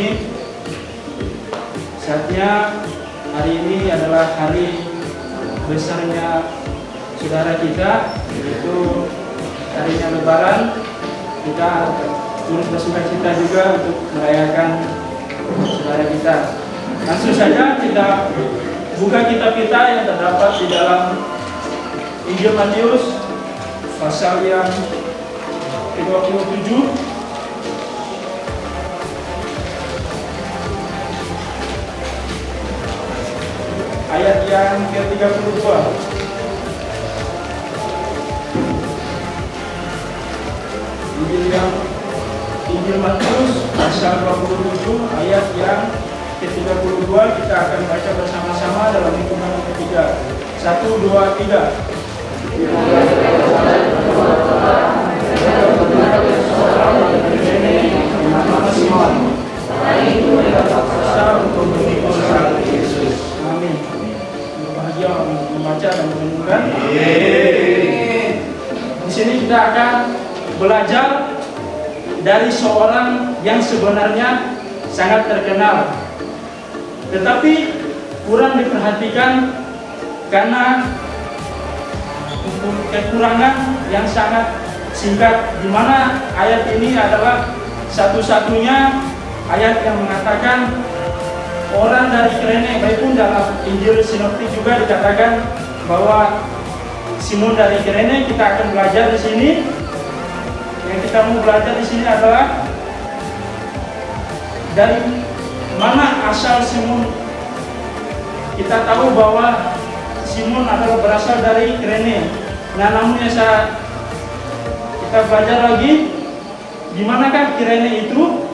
ini saatnya hari ini adalah hari besarnya saudara kita, yaitu harinya Lebaran. Kita turut bersukacita juga untuk merayakan saudara kita. Langsung saja kita buka kitab kita yang terdapat di dalam Injil Matius pasal yang ke-27 ayat yang ke-32. Injil Matius pasal 27 ayat yang ke-32 kita akan baca bersama-sama dalam hitungan yang ketiga. 1, 2, 3. Amin. Berbahagia membaca dan merenungkan. Di sini kita akan belajar dari seorang yang sebenarnya sangat terkenal, tetapi kurang diperhatikan karena kekurangan yang sangat singkat, di mana ayat ini adalah satu-satunya ayat yang mengatakan orang dari Kirene. Baikpun dalam Injil Sinoptik juga dikatakan bahwa Simon dari Kirene. Kita akan belajar di sini. Yang kita mau belajar di sini adalah dari mana asal Simon. Kita tahu bahwa Simon adalah berasal dari Kirene. Nah, namun kita belajar lagi di manakah Kirene itu?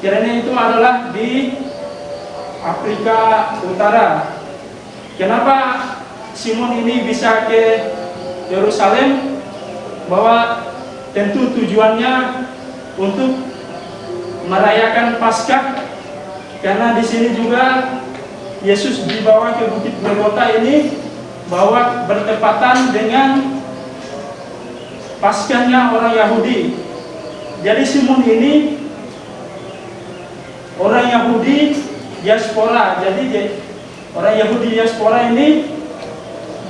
Kirene itu adalah di Afrika Utara. Kenapa Simon ini bisa ke Yerusalem? Bahwa tentu tujuannya untuk merayakan Paskah, karena di sini juga Yesus dibawa ke Bukit Golgota ini bahwa bertepatan dengan Paskahnya orang Yahudi. Jadi Simon ini orang Yahudi diaspora. Jadi orang Yahudi diaspora ini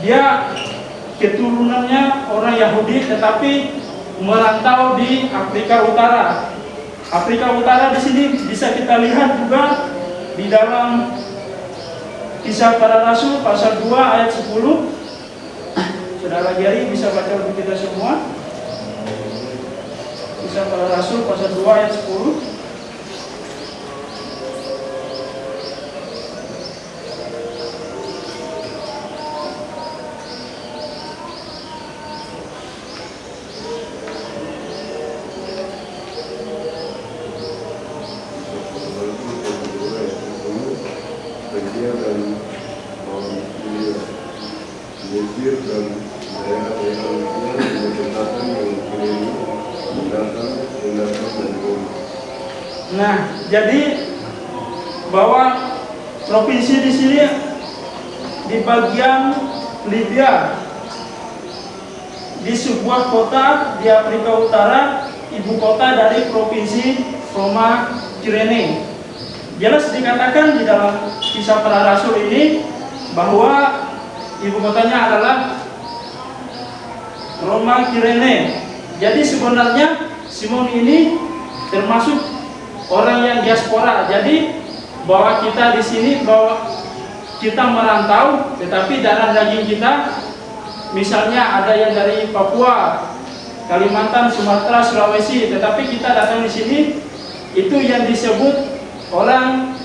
dia keturunannya orang Yahudi tetapi merantau di Afrika Utara. Afrika Utara di sini bisa kita lihat juga di dalam Kisah Para Rasul pasal 2 ayat 10. Saudara Gary bisa baca untuk kita semua. Kisah Para Rasul pasal 2 ayat 10. Nah, jadi bahwa provinsi di sini di bagian Libya, di sebuah kota di Afrika Utara, ibu kota dari provinsi Roma Kirene. Jelas dikatakan di dalam Kisah Para Rasul ini bahwa ibu kotanya adalah Roma Kirene. Jadi sebenarnya Simon ini termasuk orang yang diaspora. Jadi bahwa kita di sini bahwa kita merantau, tetapi darah daging kita misalnya ada yang dari Papua, Kalimantan, Sumatera, Sulawesi, tetapi kita datang di sini itu yang disebut orang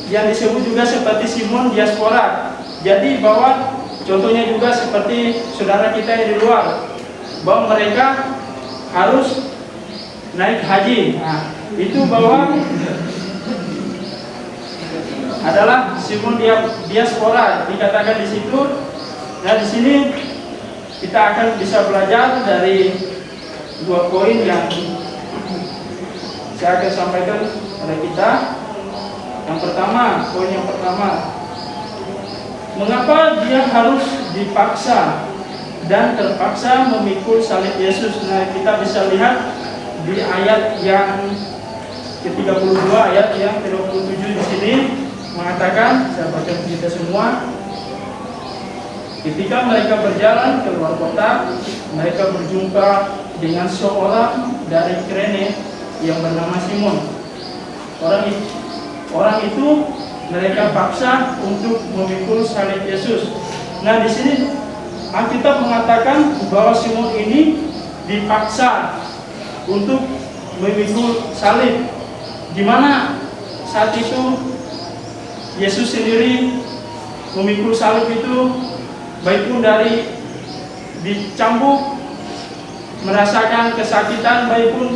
yang disebut juga seperti Simon diaspora. Jadi bahwa contohnya juga seperti saudara kita yang di luar, bahwa mereka harus naik haji. Nah, itu bahwa adalah Simon diaspora dikatakan di situ. Nah, di sini kita akan bisa belajar dari dua poin yang saya akan sampaikan pada kita. Yang pertama, poin yang pertama, mengapa dia harus dipaksa dan terpaksa memikul salib Yesus? Nah, kita bisa lihat di ayat yang ke-32 ayat yang ke-27 di sini mengatakan, saya baca untuk kita semua. Ketika mereka berjalan ke luar kota, mereka berjumpa dengan seorang dari Kirene yang bernama Simon. Orang itu mereka paksa untuk memikul salib Yesus. Nah, di sini Alkitab mengatakan bahwa Simon ini dipaksa untuk memikul salib, di mana saat itu Yesus sendiri memikul salib itu baik pun dari dicambuk, merasakan kesakitan, baik pun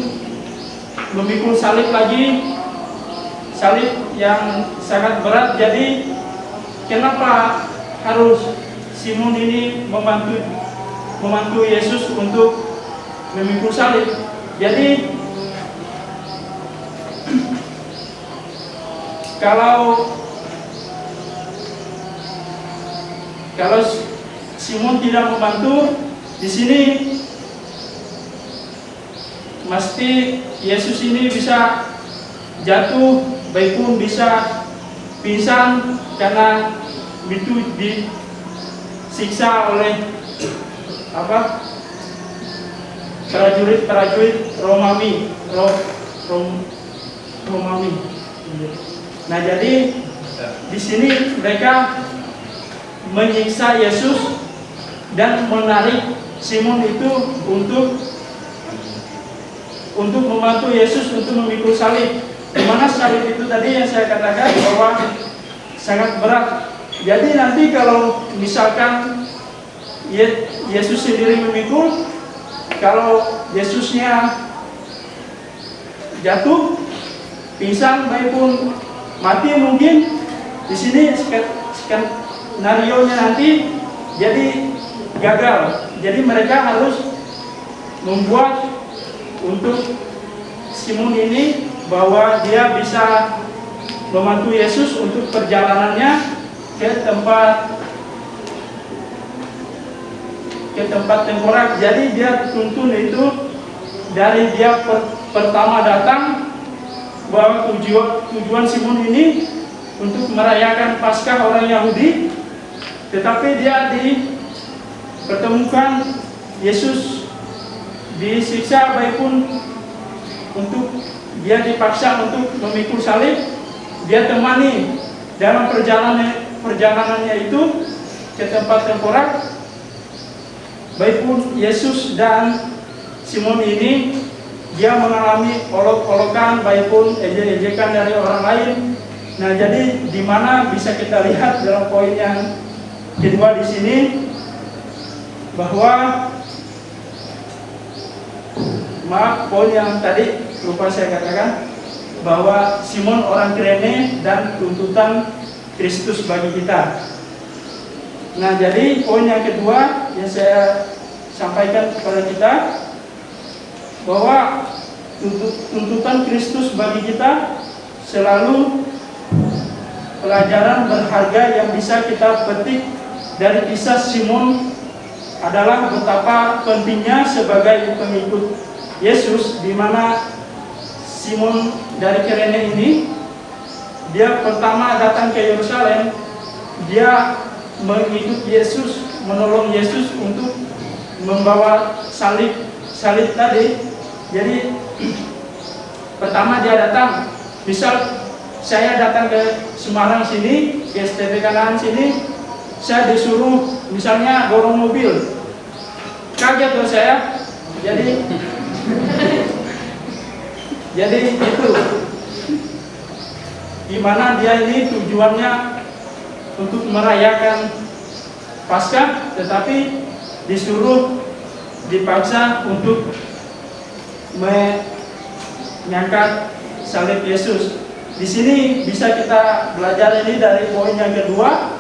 memikul salib lagi, salib yang sangat berat. Jadi kenapa harus Simon ini membantu Yesus untuk memikul salib? Jadi kalau Simon tidak membantu, di sini mesti Yesus ini bisa jatuh, baik pun bisa pingsan karena itu disiksa oleh prajurit Romawi. Nah, jadi di sini mereka menyiksa Yesus dan menarik Simon itu untuk membantu Yesus untuk memikul salib. Di mana salib itu tadi yang saya katakan bahwa sangat berat. Jadi nanti kalau misalkan Yesus sendiri memikul, kalau Yesusnya jatuh, pingsan, baik pun mati mungkin, di sini skenario-nya nanti jadi gagal. Jadi mereka harus membuat untuk Simon ini bahwa dia bisa membantu Yesus untuk perjalanannya ke tempat tengkorak. Jadi dia tuntun itu dari dia pertama datang, bahwa tujuan Simon ini untuk merayakan Paskah orang Yahudi, tetapi dia dipertemukan Yesus disiksa, baik pun untuk dia dipaksa untuk memikul salib. Dia temani dalam perjalanannya itu ke tempat tengkorak, baik pun Yesus dan Simon ini dia mengalami olok-olokan, baik pun ejek-ejekan dari orang lain. Nah, jadi di mana bisa kita lihat dalam poin yang kedua di sini bahwa poin yang tadi lupa saya katakan bahwa Simon orang Kirene dan tuntutan Kristus bagi kita. Nah, jadi poin yang kedua yang saya sampaikan kepada kita bahwa tuntutan Kristus bagi kita selalu pelajaran berharga yang bisa kita petik dari kisah Simon adalah betapa pentingnya sebagai pengikut Yesus, di mana Simon dari Kirene ini dia pertama datang ke Yerusalem, dia mengikut Yesus, menolong Yesus untuk membawa salib tadi. Jadi pertama dia datang, misal saya datang ke Semarang sini, ke STB Kanaan sini, saya disuruh misalnya dorong mobil, kaget tuh saya. Jadi itu gimana dia ini tujuannya untuk merayakan Paskah, tetapi dipaksa untuk mengangkat salib Yesus. Di sini bisa kita belajar ini dari poin yang kedua,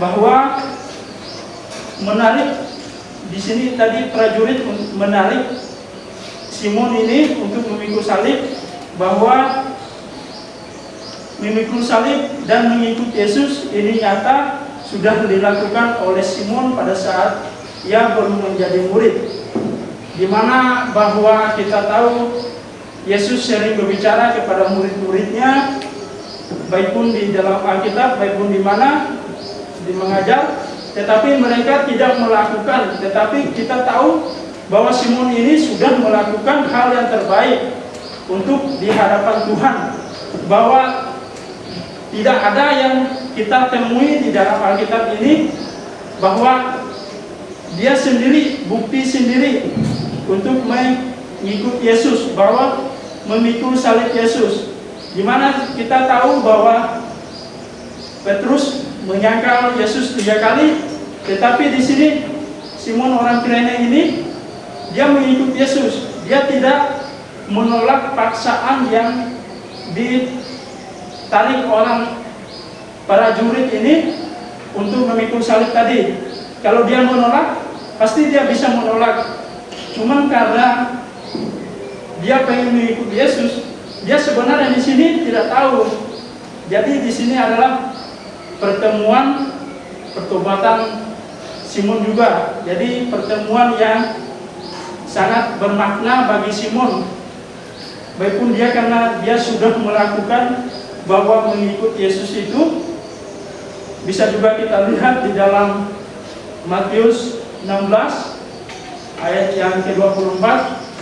bahwa menarik di sini tadi prajurit menarik Simon ini untuk memikul salib, bahwa memikul salib dan mengikut Yesus ini nyata sudah dilakukan oleh Simon pada saat ia belum menjadi murid. Di mana bahwa kita tahu Yesus sering berbicara kepada murid-muridnya, baik pun di dalam Alkitab, baik pun di mana di mengajar, tetapi mereka tidak melakukan. Tetapi kita tahu bahwa Simon ini sudah melakukan hal yang terbaik untuk di hadapan Tuhan, bahwa tidak ada yang kita temui di dalam Alkitab ini bahwa dia sendiri, bukti sendiri untuk mengikut Yesus, bahwa memikul salib Yesus. Dimana kita tahu bahwa Petrus menyangkal Yesus 3 kali, tetapi di sini Simon orang Kirene ini dia mengikut Yesus. Dia tidak menolak paksaan yang ditarik orang para jurid ini untuk memikul salib tadi. Kalau dia menolak, pasti dia bisa menolak. Cuman karena dia pengen mengikut Yesus, dia sebenarnya di sini tidak tahu. Jadi di sini adalah pertemuan pertobatan Simon juga. Jadi pertemuan yang sangat bermakna bagi Simon. Baik pun dia karena dia sudah melakukan bahwa mengikut Yesus itu, bisa juga kita lihat di dalam Matius 16 ayat yang ke-24.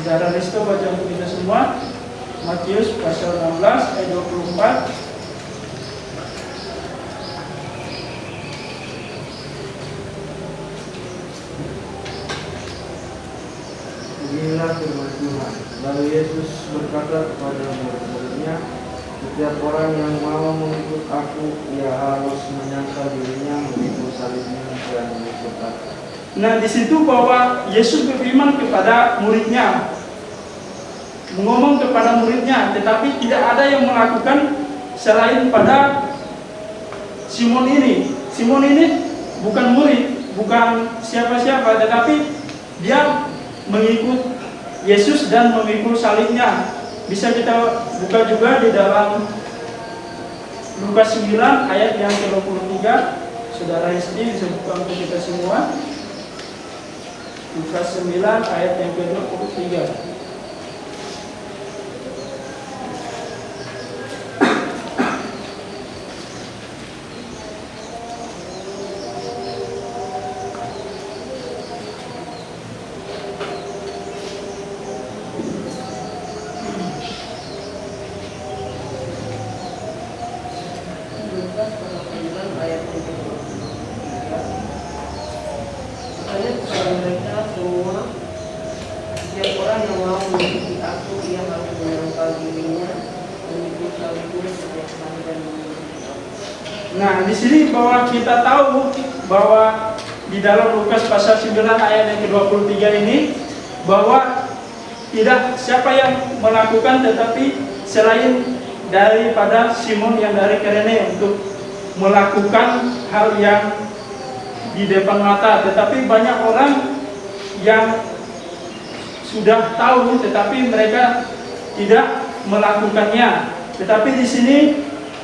Saudara Risto baca untuk kita semua. Matius pasal 16 ayat 24. Inilah firman Tuhan. Lalu Yesus berkata kepada murid-muridnya, setiap orang yang mau mengikut aku, ia harus menyangkal dirinya, memikul salibnya, dan mengikut aku. Nah, di situ bahwa Yesus berfirman kepada muridnya, mengomong kepada muridnya, tetapi tidak ada yang melakukan selain pada Simon ini. Simon ini bukan murid, bukan siapa-siapa, tetapi dia mengikut Yesus dan memikul salibnya. Bisa kita buka juga di dalam Lukas 9 ayat yang ke-23. Saudara Hesti bisa buka untuk kita semua. Lukas 9 ayat yang ke-23. Nah, di sini bahwa kita tahu bahwa di dalam Lukas pasal 9 ayat yang ke-23 ini, bahwa tidak siapa yang melakukan tetapi selain daripada Simon yang dari Kirene untuk melakukan hal yang di depan mata. Tetapi banyak orang yang sudah tahu tetapi mereka tidak melakukannya. Tetapi di sini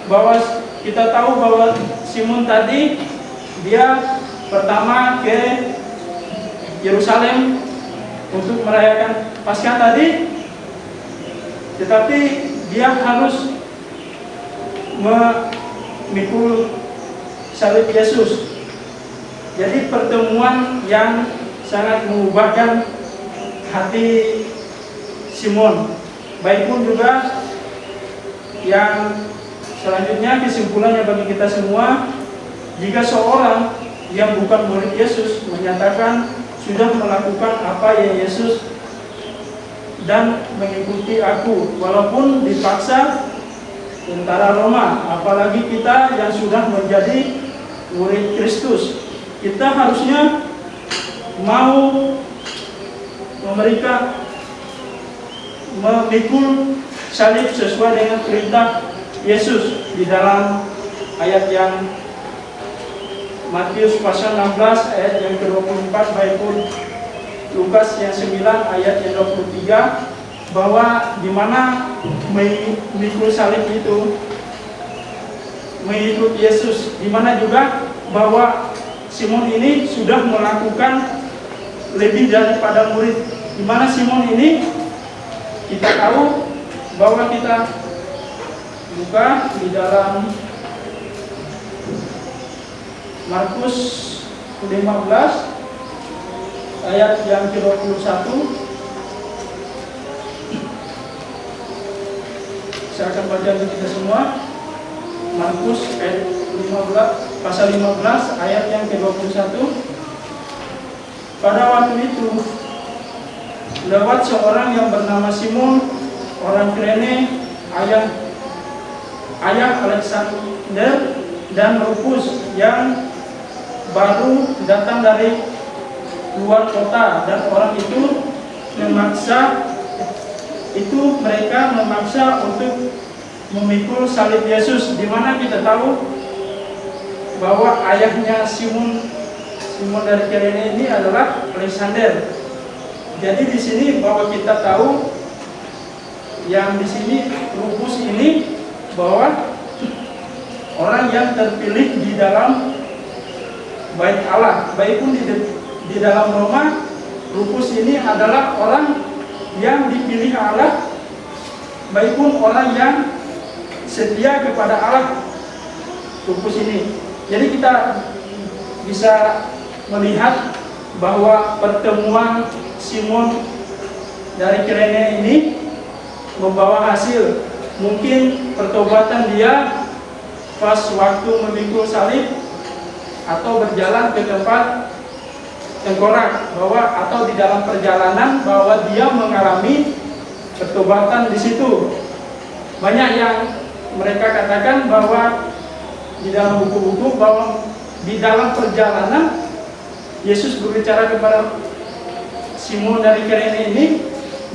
bahwa kita tahu bahwa Simon tadi dia pertama ke Yerusalem untuk merayakan Paskah tadi, tetapi dia harus memikul salib Yesus. Jadi pertemuan yang sangat mengubahkan hati Simon. Baik pun juga yang selanjutnya kesimpulannya bagi kita semua, jika seorang yang bukan murid Yesus menyatakan sudah melakukan apa yang Yesus dan mengikuti aku, walaupun dipaksa tentara Roma, apalagi kita yang sudah menjadi murid Kristus, kita harusnya mau memikul salib sesuai dengan perintah Yesus di dalam ayat yang Matius pasal 16 ayat yang ke-24, baik pun Lukas yang 9 ayat yang 23, bahwa di mana memikul salib itu mengikut Yesus, di mana juga bahwa Simon ini sudah melakukan lebih daripada murid. Di mana Simon ini kita tahu bahwa kita buka di dalam Markus 15 ayat yang ke-21. Saya akan baca untuk kita semua. Markus ayat 15, pasal 15 ayat yang ke-21. Pada waktu itu lewat seorang yang bernama Simon, orang Kirene, ayah Alexander dan Rufus, yang baru datang dari luar kota, dan orang itu mereka memaksa untuk memikul salib Yesus, di mana kita tahu bahwa ayahnya Simon dari Kirene ini adalah Alexander. Jadi di sini bahwa kita tahu yang di sini Rufus ini bahwa orang yang terpilih di dalam bait Allah, baik pun di dalam Roma, Rufus ini adalah orang yang dipilih Allah, baik pun orang yang setia kepada Allah, Rufus ini. Jadi kita bisa melihat bahwa pertemuan Simon dari Kirene ini membawa hasil. Mungkin pertobatan dia pas waktu memikul salib, atau berjalan ke tempat tengkorak, atau di dalam perjalanan bahwa dia mengalami pertobatan di situ. Banyak yang mereka katakan bahwa di dalam buku-buku bahwa di dalam perjalanan Yesus berbicara kepada Simon dari Kirene ini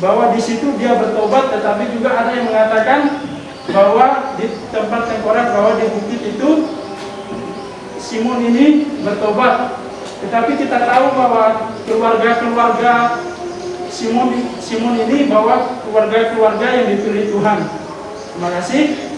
bahwa di situ dia bertobat, tetapi juga ada yang mengatakan bahwa di tempat tengkorak, bahwa di bukit itu Simon ini bertobat. Tetapi kita tahu bahwa keluarga Simon ini bahwa keluarga yang dipilih Tuhan. Terima kasih.